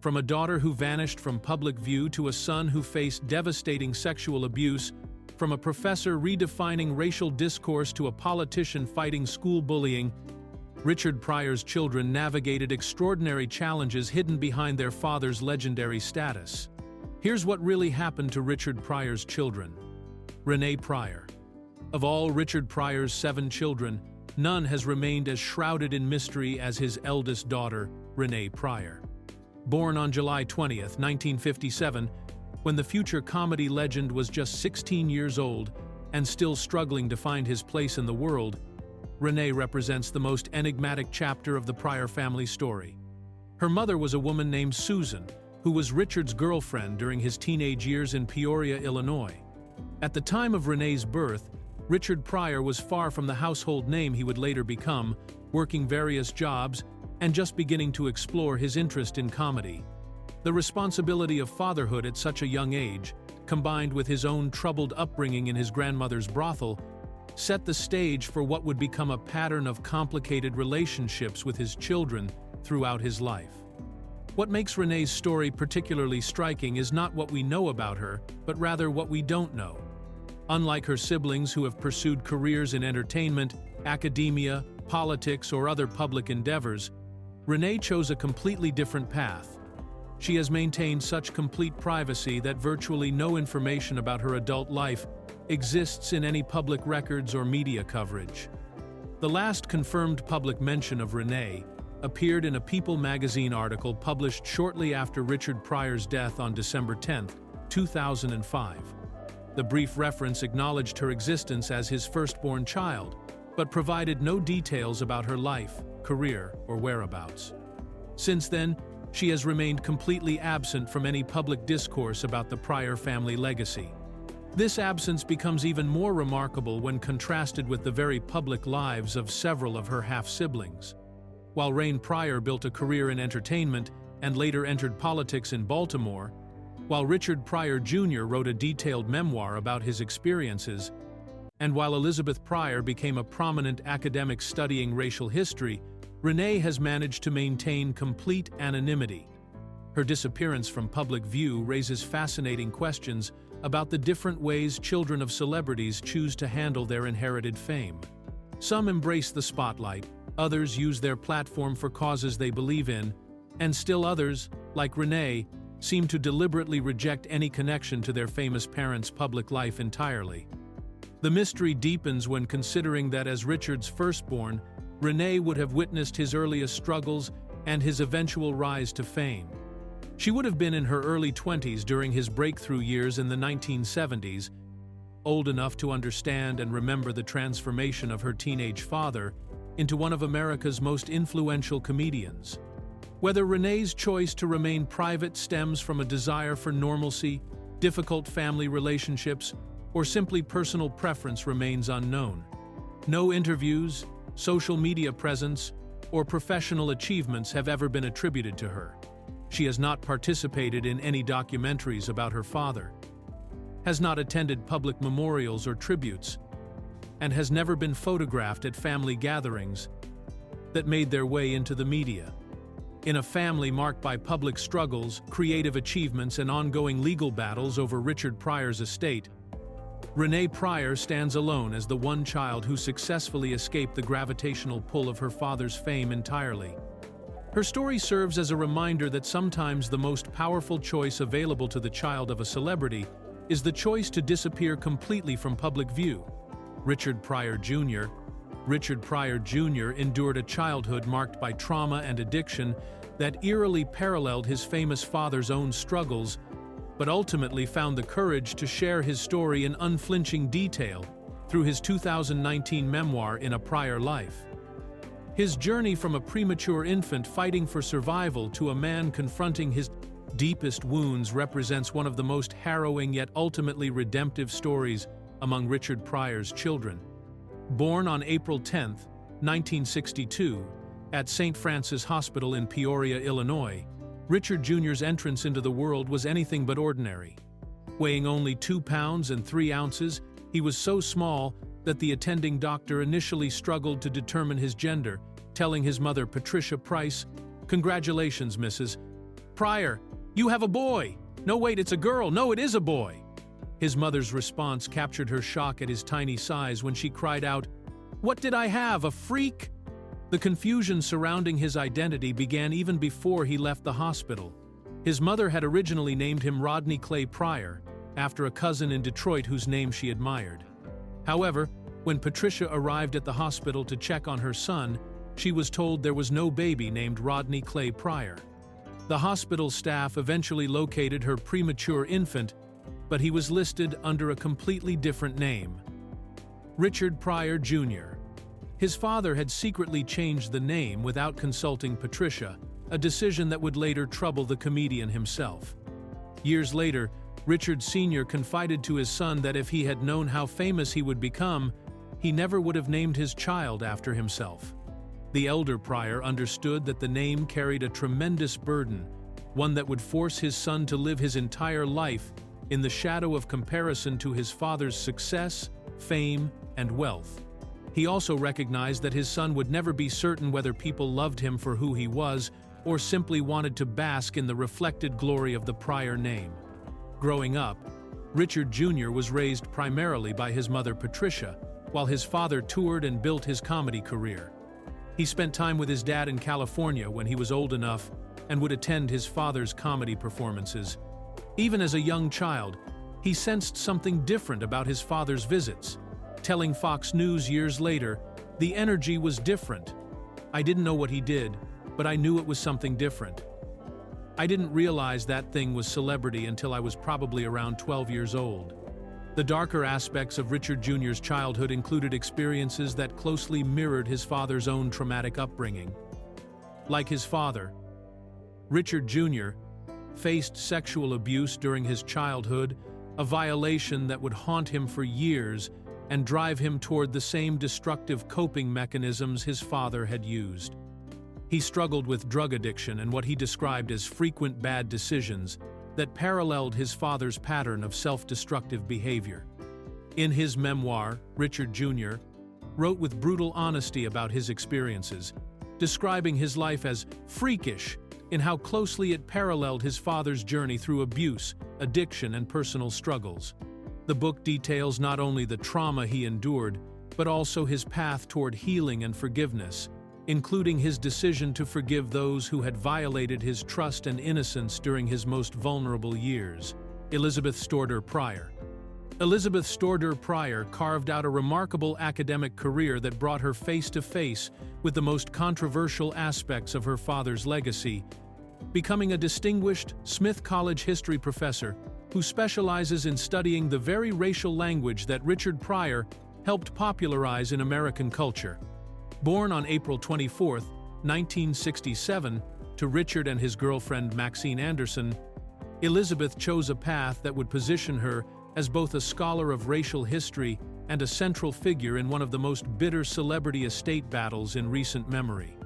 From a daughter who vanished from public view to a son who faced devastating sexual abuse, from a professor redefining racial discourse to a politician fighting school bullying, Richard Pryor's children navigated extraordinary challenges hidden behind their father's legendary status. Here's what really happened to Richard Pryor's children. Renee Pryor. Of all Richard Pryor's 7 children, none has remained as shrouded in mystery as his eldest daughter, Renee Pryor. Born on July 20, 1957, when the future comedy legend was just 16 years old and still struggling to find his place in the world, Renee represents the most enigmatic chapter of the Pryor family story. Her mother was a woman named Susan, who was Richard's girlfriend during his teenage years in Peoria, Illinois. At the time of Renee's birth, Richard Pryor was far from the household name he would later become, working various jobs and just beginning to explore his interest in comedy. The responsibility of fatherhood at such a young age, combined with his own troubled upbringing in his grandmother's brothel, set the stage for what would become a pattern of complicated relationships with his children throughout his life. What makes Renee's story particularly striking is not what we know about her, but rather what we don't know. Unlike her siblings who have pursued careers in entertainment, academia, politics, or other public endeavors, Renee chose a completely different path. She has maintained such complete privacy that virtually no information about her adult life exists in any public records or media coverage. The last confirmed public mention of Renee appeared in a People magazine article published shortly after Richard Pryor's death on December 10, 2005. The brief reference acknowledged her existence as his firstborn child, but provided no details about her life, career, or whereabouts. Since then, she has remained completely absent from any public discourse about the Pryor family legacy. This absence becomes even more remarkable when contrasted with the very public lives of several of her half-siblings. While Renee Pryor built a career in entertainment and later entered politics in Baltimore, while Richard Pryor Jr. wrote a detailed memoir about his experiences, and while Elizabeth Pryor became a prominent academic studying racial history, Renee has managed to maintain complete anonymity. Her disappearance from public view raises fascinating questions about the different ways children of celebrities choose to handle their inherited fame. Some embrace the spotlight, others use their platform for causes they believe in, and still others, like Renee, seem to deliberately reject any connection to their famous parents' public life entirely. The mystery deepens when considering that as Richard's firstborn, Renee would have witnessed his earliest struggles and his eventual rise to fame. She would have been in her early 20s during his breakthrough years in the 1970s, old enough to understand and remember the transformation of her teenage father into one of America's most influential comedians. Whether Renee's choice to remain private stems from a desire for normalcy, difficult family relationships, or simply personal preference remains unknown. No interviews, social media presence, or professional achievements have ever been attributed to her. She has not participated in any documentaries about her father, has not attended public memorials or tributes, and has never been photographed at family gatherings that made their way into the media. In a family marked by public struggles, creative achievements, and ongoing legal battles over Richard Pryor's estate, Renee Pryor stands alone as the one child who successfully escaped the gravitational pull of her father's fame entirely. Her story serves as a reminder that sometimes the most powerful choice available to the child of a celebrity is the choice to disappear completely from public view. Richard Pryor Jr. endured a childhood marked by trauma and addiction that eerily paralleled his famous father's own struggles, but ultimately found the courage to share his story in unflinching detail through his 2019 memoir In a Pryor Life. His journey from a premature infant fighting for survival to a man confronting his deepest wounds represents one of the most harrowing yet ultimately redemptive stories among Richard Pryor's children. Born on April 10, 1962, at St. Francis Hospital in Peoria, Illinois, Richard Jr.'s entrance into the world was anything but ordinary. Weighing only 2 pounds and 3 ounces, he was so small that the attending doctor initially struggled to determine his gender, telling his mother, Patricia Price, "Congratulations, Mrs. "Pryor, you have a boy! No, wait, it's a girl! No, it is a boy!" His mother's response captured her shock at his tiny size when she cried out, "What did I have, a freak?" The confusion surrounding his identity began even before he left the hospital. His mother had originally named him Rodney Clay Pryor, after a cousin in Detroit whose name she admired. However, when Patricia arrived at the hospital to check on her son, she was told there was no baby named Rodney Clay Pryor. The hospital staff eventually located her premature infant, but he was listed under a completely different name: Richard Pryor Jr. His father had secretly changed the name without consulting Patricia, a decision that would later trouble the comedian himself. Years later, Richard Sr. confided to his son that if he had known how famous he would become, he never would have named his child after himself. The elder Pryor understood that the name carried a tremendous burden, one that would force his son to live his entire life in the shadow of comparison to his father's success, fame, and wealth. He also recognized that his son would never be certain whether people loved him for who he was or simply wanted to bask in the reflected glory of the Pryor name. Growing up, Richard Jr. was raised primarily by his mother Patricia, while his father toured and built his comedy career. He spent time with his dad in California when he was old enough and would attend his father's comedy performances. Even as a young child, he sensed something different about his father's visits. Telling Fox News years later, "The energy was different. I didn't know what he did, but I knew it was something different. I didn't realize that thing was celebrity until I was probably around 12 years old." The darker aspects of Richard Jr.'s childhood included experiences that closely mirrored his father's own traumatic upbringing. Like his father, Richard Jr. faced sexual abuse during his childhood, a violation that would haunt him for years and drive him toward the same destructive coping mechanisms his father had used. He struggled with drug addiction and what he described as frequent bad decisions that paralleled his father's pattern of self-destructive behavior. In his memoir, Richard Jr. wrote with brutal honesty about his experiences, describing his life as freakish in how closely it paralleled his father's journey through abuse, addiction, and personal struggles. The book details not only the trauma he endured, but also his path toward healing and forgiveness, including his decision to forgive those who had violated his trust and innocence during his most vulnerable years. Elizabeth Storder Pryor. Elizabeth Storder Pryor carved out a remarkable academic career that brought her face to face with the most controversial aspects of her father's legacy, becoming a distinguished Smith College history professor who specializes in studying the very racial language that Richard Pryor helped popularize in American culture. Born on April 24, 1967, to Richard and his girlfriend Maxine Anderson, Elizabeth chose a path that would position her as both a scholar of racial history and a central figure in one of the most bitter celebrity estate battles in recent memory.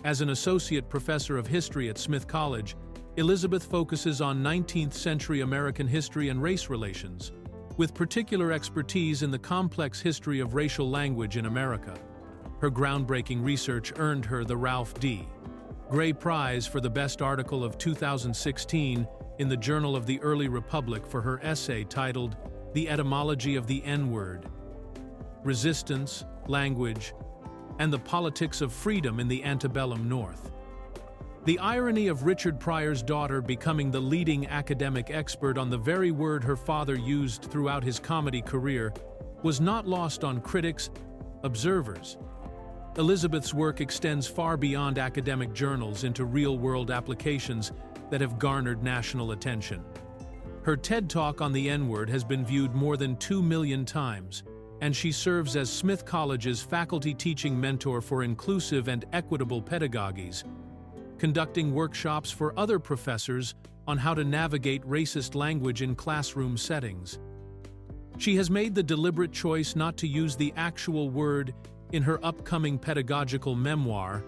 As an associate professor of history at Smith College, Elizabeth focuses on 19th-century American history and race relations, with particular expertise in the complex history of racial language in America. Her groundbreaking research earned her the Ralph D. Gray Prize for the Best Article of 2016 in the Journal of the Early Republic for her essay titled "The Etymology of the N-Word: Resistance, Language, and the Politics of Freedom in the Antebellum North." The irony of Richard Pryor's daughter becoming the leading academic expert on the very word her father used throughout his comedy career was not lost on critics, observers. Elizabeth's work extends far beyond academic journals into real-world applications that have garnered national attention. Her TED Talk on the N-word has been viewed more than 2 million times, and she serves as Smith College's faculty teaching mentor for inclusive and equitable pedagogies, conducting workshops for other professors on how to navigate racist language in classroom settings. She has made the deliberate choice not to use the actual word in her upcoming pedagogical memoir,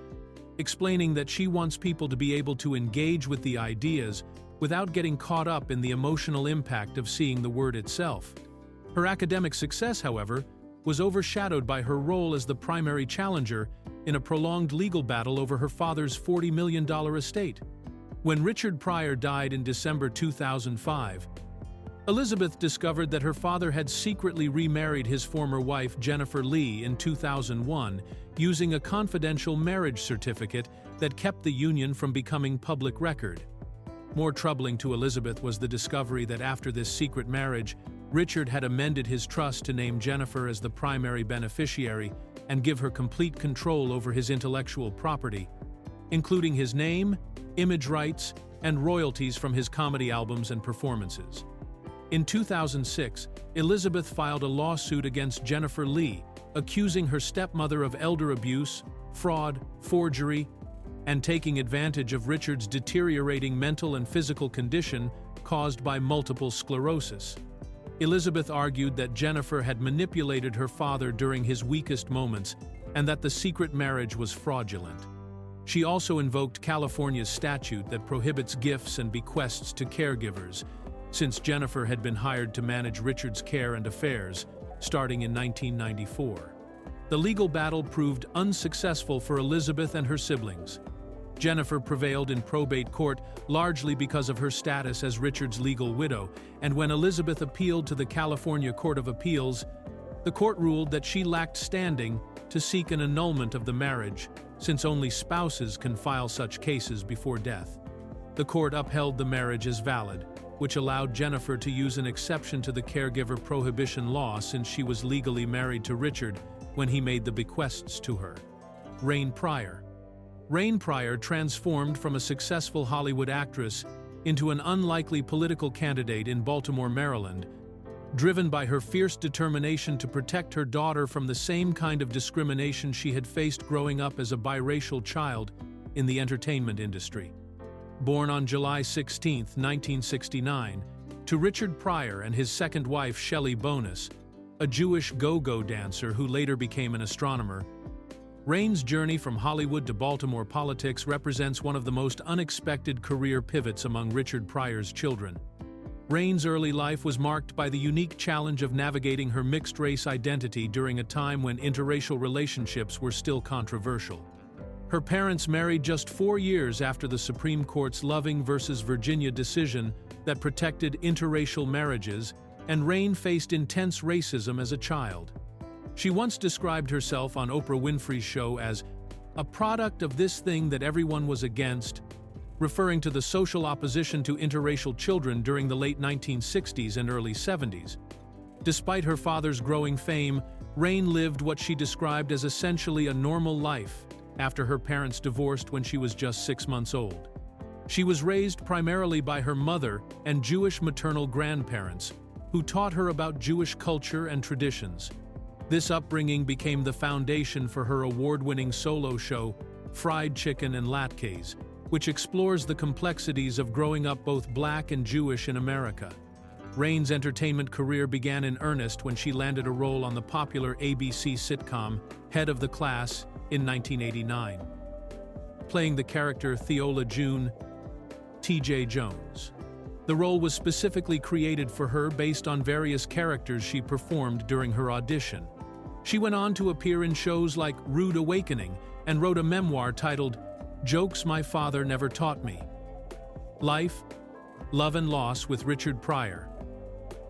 explaining that she wants people to be able to engage with the ideas without getting caught up in the emotional impact of seeing the word itself. Her academic success, however, was overshadowed by her role as the primary challenger in a prolonged legal battle over her father's $40 million estate. When Richard Pryor died in December 2005, Elizabeth discovered that her father had secretly remarried his former wife Jennifer Lee in 2001 using a confidential marriage certificate that kept the union from becoming public record. More troubling to Elizabeth was the discovery that after this secret marriage, Richard had amended his trust to name Jennifer as the primary beneficiary and give her complete control over his intellectual property, including his name, image rights, and royalties from his comedy albums and performances. In 2006, Elizabeth filed a lawsuit against Jennifer Lee, accusing her stepmother of elder abuse, fraud, forgery, and taking advantage of Richard's deteriorating mental and physical condition caused by multiple sclerosis. Elizabeth argued that Jennifer had manipulated her father during his weakest moments and that the secret marriage was fraudulent. She also invoked California's statute that prohibits gifts and bequests to caregivers, since Jennifer had been hired to manage Richard's care and affairs, starting in 1994. The legal battle proved unsuccessful for Elizabeth and her siblings. Jennifer prevailed in probate court largely because of her status as Richard's legal widow, and when Elizabeth appealed to the California Court of Appeals, the court ruled that she lacked standing to seek an annulment of the marriage, since only spouses can file such cases before death. The court upheld the marriage as valid, which allowed Jennifer to use an exception to the caregiver prohibition law since she was legally married to Richard when he made the bequests to her. Rain Pryor. Rain Pryor transformed from a successful Hollywood actress into an unlikely political candidate in Baltimore, Maryland, driven by her fierce determination to protect her daughter from the same kind of discrimination she had faced growing up as a biracial child in the entertainment industry. Born on July 16, 1969, to Richard Pryor and his second wife Shelley Bonus, a Jewish go-go dancer who later became an astronomer, Rain's journey from Hollywood to Baltimore politics represents one of the most unexpected career pivots among Richard Pryor's children. Rain's early life was marked by the unique challenge of navigating her mixed-race identity during a time when interracial relationships were still controversial. Her parents married just 4 years after the Supreme Court's Loving v. Virginia decision that protected interracial marriages, and Rain faced intense racism as a child. She once described herself on Oprah Winfrey's show as a product of this thing that everyone was against, referring to the social opposition to interracial children during the late 1960s and early 70s. Despite her father's growing fame, Rain lived what she described as essentially a normal life after her parents divorced when she was just 6 months old. She was raised primarily by her mother and Jewish maternal grandparents, who taught her about Jewish culture and traditions. This upbringing became the foundation for her award-winning solo show, Fried Chicken and Latkes, which explores the complexities of growing up both Black and Jewish in America. Rain's entertainment career began in earnest when she landed a role on the popular ABC sitcom Head of the Class in 1989, playing the character Theola June T.J. Jones. The role was specifically created for her based on various characters she performed during her audition. She went on to appear in shows like Rude Awakening and wrote a memoir titled Jokes My Father Never Taught Me. Life, Love and Loss with Richard Pryor,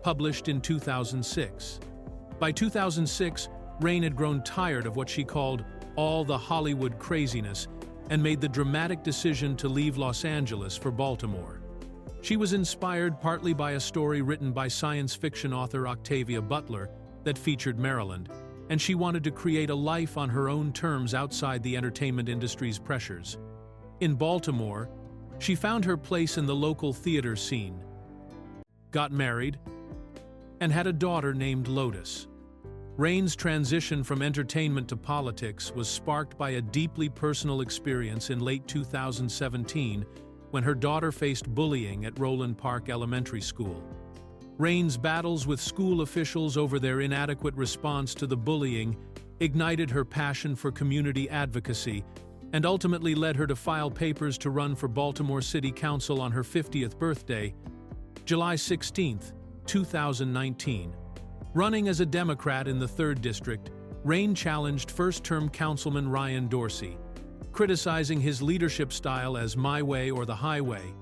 published in 2006. By 2006, Rain had grown tired of what she called all the Hollywood craziness and made the dramatic decision to leave Los Angeles for Baltimore. She was inspired partly by a story written by science fiction author Octavia Butler that featured Maryland, and she wanted to create a life on her own terms outside the entertainment industry's pressures. In Baltimore, she found her place in the local theater scene, got married, and had a daughter named Lotus. Rain's transition from entertainment to politics was sparked by a deeply personal experience in late 2017 when her daughter faced bullying at Roland Park Elementary School. Rain's battles with school officials over their inadequate response to the bullying ignited her passion for community advocacy and ultimately led her to file papers to run for Baltimore City Council on her 50th birthday, July 16, 2019. Running as a Democrat in the 3rd District, Rain challenged first-term Councilman Ryan Dorsey, criticizing his leadership style as "my way or the highway,"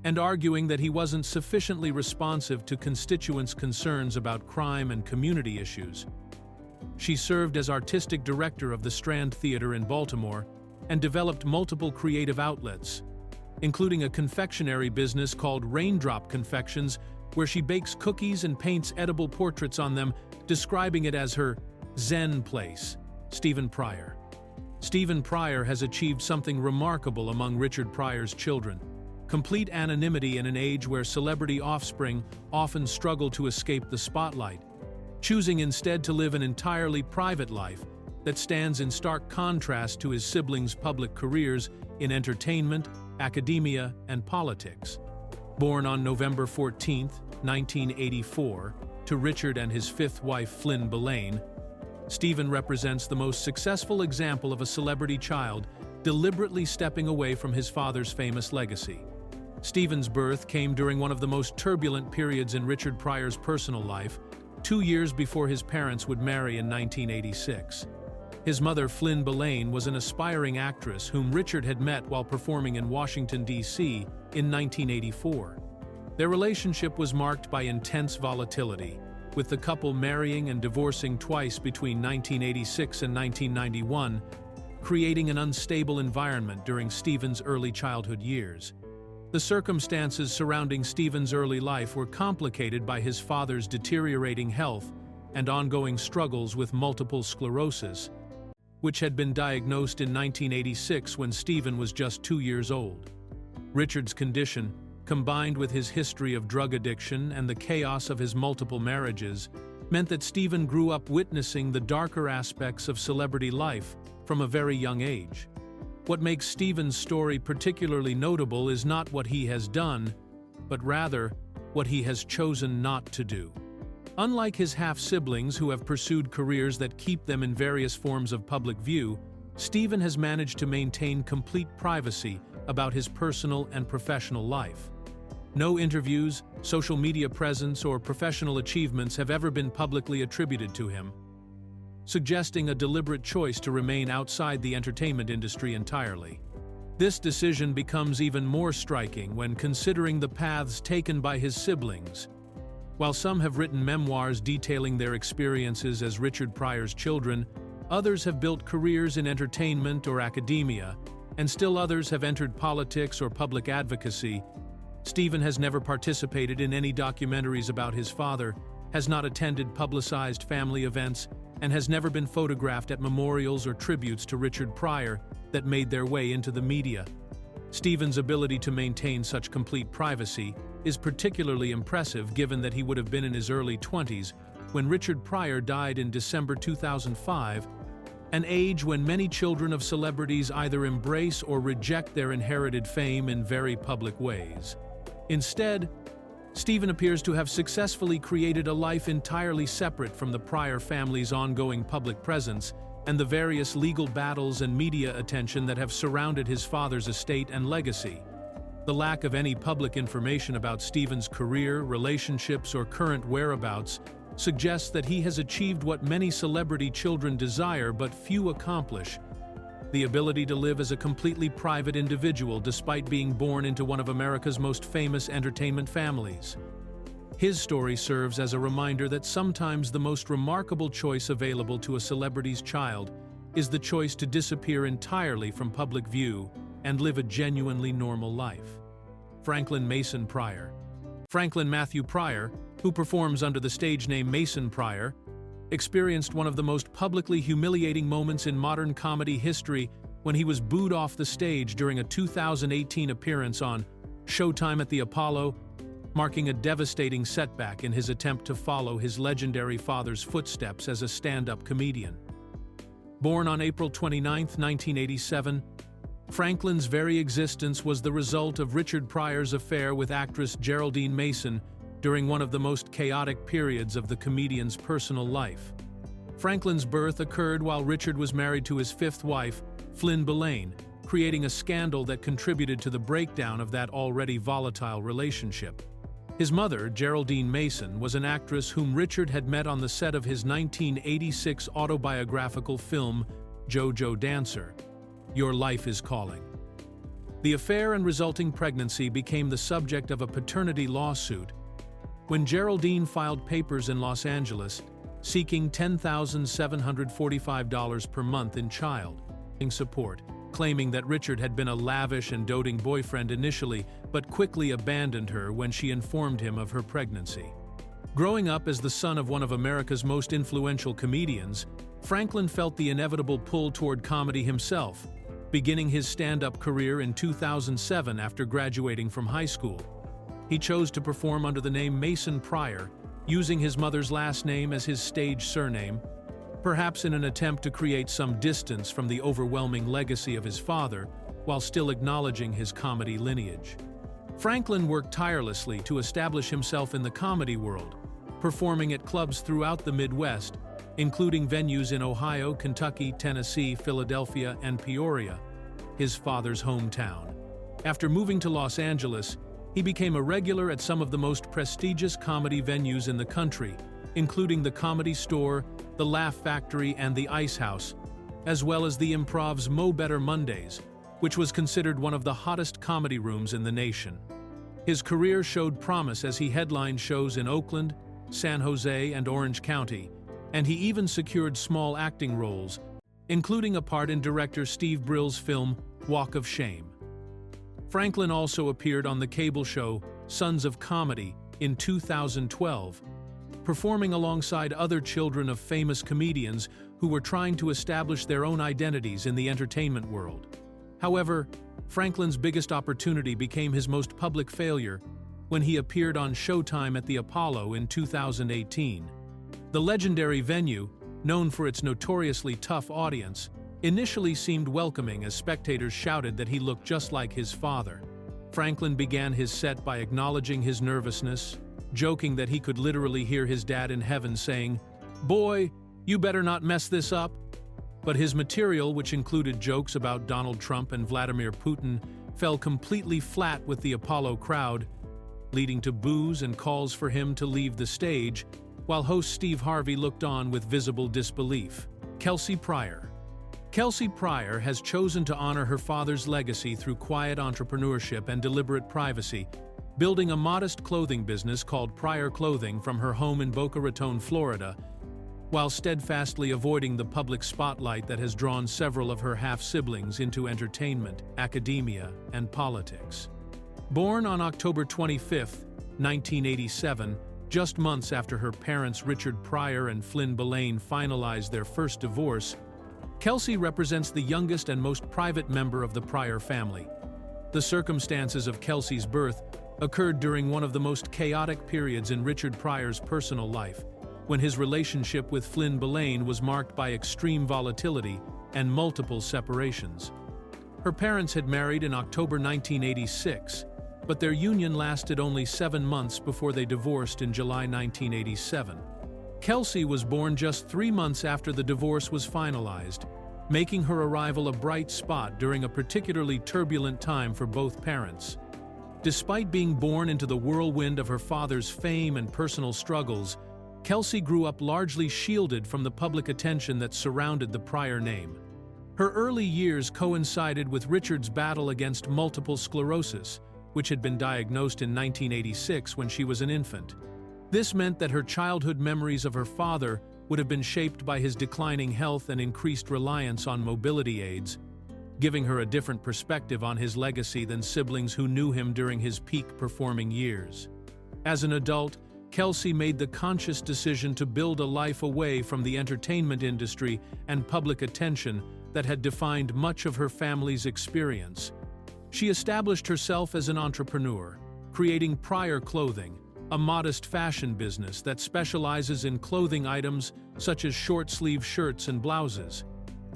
and arguing that he wasn't sufficiently responsive to constituents' concerns about crime and community issues. She served as artistic director of the Strand Theatre in Baltimore and developed multiple creative outlets, including a confectionery business called Raindrop Confections, where she bakes cookies and paints edible portraits on them, describing it as her Zen place. Stephen Pryor. Stephen Pryor has achieved something remarkable among Richard Pryor's children: complete anonymity in an age where celebrity offspring often struggle to escape the spotlight, choosing instead to live an entirely private life that stands in stark contrast to his siblings' public careers in entertainment, academia, and politics. Born on November 14, 1984, to Richard and his fifth wife Flynn Belaine, Stephen represents the most successful example of a celebrity child deliberately stepping away from his father's famous legacy. Stephen's birth came during one of the most turbulent periods in Richard Pryor's personal life, 2 years before his parents would marry in 1986. His mother, Flynn Belaine, was an aspiring actress whom Richard had met while performing in Washington, D.C. in 1984. Their relationship was marked by intense volatility, with the couple marrying and divorcing twice between 1986 and 1991, creating an unstable environment during Stephen's early childhood years. The circumstances surrounding Stephen's early life were complicated by his father's deteriorating health and ongoing struggles with multiple sclerosis, which had been diagnosed in 1986 when Stephen was just 2 years old. Richard's condition, combined with his history of drug addiction and the chaos of his multiple marriages, meant that Stephen grew up witnessing the darker aspects of celebrity life from a very young age. What makes Stephen's story particularly notable is not what he has done, but rather what he has chosen not to do. Unlike his half-siblings who have pursued careers that keep them in various forms of public view, Stephen has managed to maintain complete privacy about his personal and professional life. No interviews, social media presence, or professional achievements have ever been publicly attributed to him, suggesting a deliberate choice to remain outside the entertainment industry entirely. This decision becomes even more striking when considering the paths taken by his siblings. While some have written memoirs detailing their experiences as Richard Pryor's children, others have built careers in entertainment or academia, and still others have entered politics or public advocacy. Stephen has never participated in any documentaries about his father, has not attended publicized family events, and has never been photographed at memorials or tributes to Richard Pryor that made their way into the media. Stephen's ability to maintain such complete privacy is particularly impressive given that he would have been in his early 20s when Richard Pryor died in December 2005, an age when many children of celebrities either embrace or reject their inherited fame in very public ways. Instead, Stephen appears to have successfully created a life entirely separate from the Pryor family's ongoing public presence and the various legal battles and media attention that have surrounded his father's estate and legacy. The lack of any public information about Stephen's career, relationships, or current whereabouts suggests that he has achieved what many celebrity children desire but few accomplish: the ability to live as a completely private individual despite being born into one of America's most famous entertainment families. His story serves as a reminder that sometimes the most remarkable choice available to a celebrity's child is the choice to disappear entirely from public view and live a genuinely normal life. Franklin Mason Pryor. Franklin Matthew Pryor, who performs under the stage name Mason Pryor, experienced one of the most publicly humiliating moments in modern comedy history when he was booed off the stage during a 2018 appearance on Showtime at the Apollo, marking a devastating setback in his attempt to follow his legendary father's footsteps as a stand-up comedian. Born on April 29, 1987, Franklin's very existence was the result of Richard Pryor's affair with actress Geraldine Mason during one of the most chaotic periods of the comedian's personal life. Franklin's birth occurred while Richard was married to his fifth wife, Flynn Belaine, creating a scandal that contributed to the breakdown of that already volatile relationship. His mother, Geraldine Mason, was an actress whom Richard had met on the set of his 1986 autobiographical film, JoJo Dancer. Your Life is Calling. The affair and resulting pregnancy became the subject of a paternity lawsuit when Geraldine filed papers in Los Angeles seeking $10,745 per month in child support, claiming that Richard had been a lavish and doting boyfriend initially but quickly abandoned her when she informed him of her pregnancy. Growing up as the son of one of America's most influential comedians, Franklin felt the inevitable pull toward comedy himself, beginning his stand-up career in 2007 after graduating from high school. He chose to perform under the name Mason Pryor, using his mother's last name as his stage surname, perhaps in an attempt to create some distance from the overwhelming legacy of his father, while still acknowledging his comedy lineage. Franklin worked tirelessly to establish himself in the comedy world, performing at clubs throughout the Midwest, including venues in Ohio, Kentucky, Tennessee, Philadelphia, and Peoria, his father's hometown. After moving to Los Angeles, he became a regular at some of the most prestigious comedy venues in the country, including the Comedy Store, the Laugh Factory, and the Ice House, as well as the Improv's Mo Better Mondays, which was considered one of the hottest comedy rooms in the nation. His career showed promise as he headlined shows in Oakland, San Jose, and Orange County, and he even secured small acting roles, including a part in director Steve Brill's film Walk of Shame. Franklin also appeared on the cable show Sons of Comedy in 2012, performing alongside other children of famous comedians who were trying to establish their own identities in the entertainment world. However, Franklin's biggest opportunity became his most public failure when he appeared on Showtime at the Apollo in 2018. The legendary venue, known for its notoriously tough audience, initially seemed welcoming as spectators shouted that he looked just like his father. Franklin began his set by acknowledging his nervousness, joking that he could literally hear his dad in heaven saying, "Boy, you better not mess this up." But his material, which included jokes about Donald Trump and Vladimir Putin, fell completely flat with the Apollo crowd, leading to boos and calls for him to leave the stage, while host Steve Harvey looked on with visible disbelief. Kelsey Pryor. Kelsey Pryor has chosen to honor her father's legacy through quiet entrepreneurship and deliberate privacy, building a modest clothing business called Pryor Clothing from her home in Boca Raton, Florida, while steadfastly avoiding the public spotlight that has drawn several of her half-siblings into entertainment, academia, and politics. Born on October 25, 1987, just months after her parents Richard Pryor and Flynn Belaine finalized their first divorce, Kelsey represents the youngest and most private member of the Pryor family. The circumstances of Kelsey's birth occurred during one of the most chaotic periods in Richard Pryor's personal life, when his relationship with Flynn Belaine was marked by extreme volatility and multiple separations. Her parents had married in October 1986, but their union lasted only 7 months before they divorced in July 1987. Kelsey was born just 3 months after the divorce was finalized, making her arrival a bright spot during a particularly turbulent time for both parents. Despite being born into the whirlwind of her father's fame and personal struggles, Kelsey grew up largely shielded from the public attention that surrounded the Pryor name. Her early years coincided with Richard's battle against multiple sclerosis, which had been diagnosed in 1986 when she was an infant. This meant that her childhood memories of her father would have been shaped by his declining health and increased reliance on mobility aids, giving her a different perspective on his legacy than siblings who knew him during his peak performing years. As an adult, Kelsey made the conscious decision to build a life away from the entertainment industry and public attention that had defined much of her family's experience. She established herself as an entrepreneur, creating Pryor Clothing, a modest fashion business that specializes in clothing items such as short-sleeve shirts and blouses.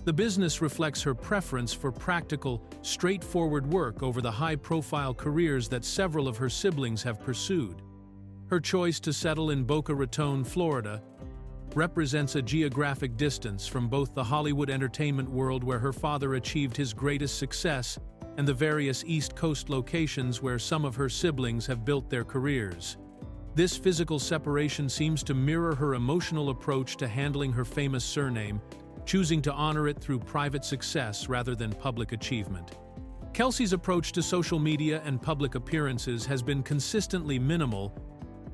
The business reflects her preference for practical, straightforward work over the high-profile careers that several of her siblings have pursued. Her choice to settle in Boca Raton, Florida, represents a geographic distance from both the Hollywood entertainment world where her father achieved his greatest success and the various East Coast locations where some of her siblings have built their careers. This physical separation seems to mirror her emotional approach to handling her famous surname, choosing to honor it through private success rather than public achievement. Kelsey's approach to social media and public appearances has been consistently minimal,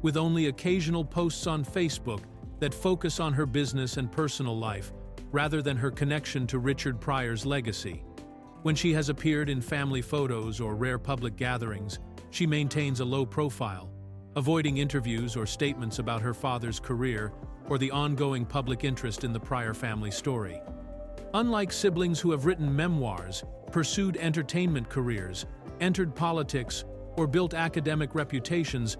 with only occasional posts on Facebook that focus on her business and personal life, rather than her connection to Richard Pryor's legacy. When she has appeared in family photos or rare public gatherings, she maintains a low profile, avoiding interviews or statements about her father's career or the ongoing public interest in the Pryor family story. Unlike siblings who have written memoirs, pursued entertainment careers, entered politics, or built academic reputations,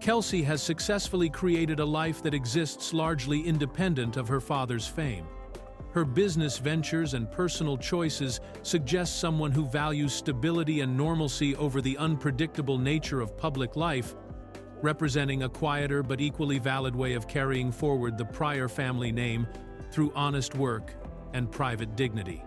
Kelsey has successfully created a life that exists largely independent of her father's fame. Her business ventures and personal choices suggest someone who values stability and normalcy over the unpredictable nature of public life, representing a quieter but equally valid way of carrying forward the Pryor family name through honest work and private dignity.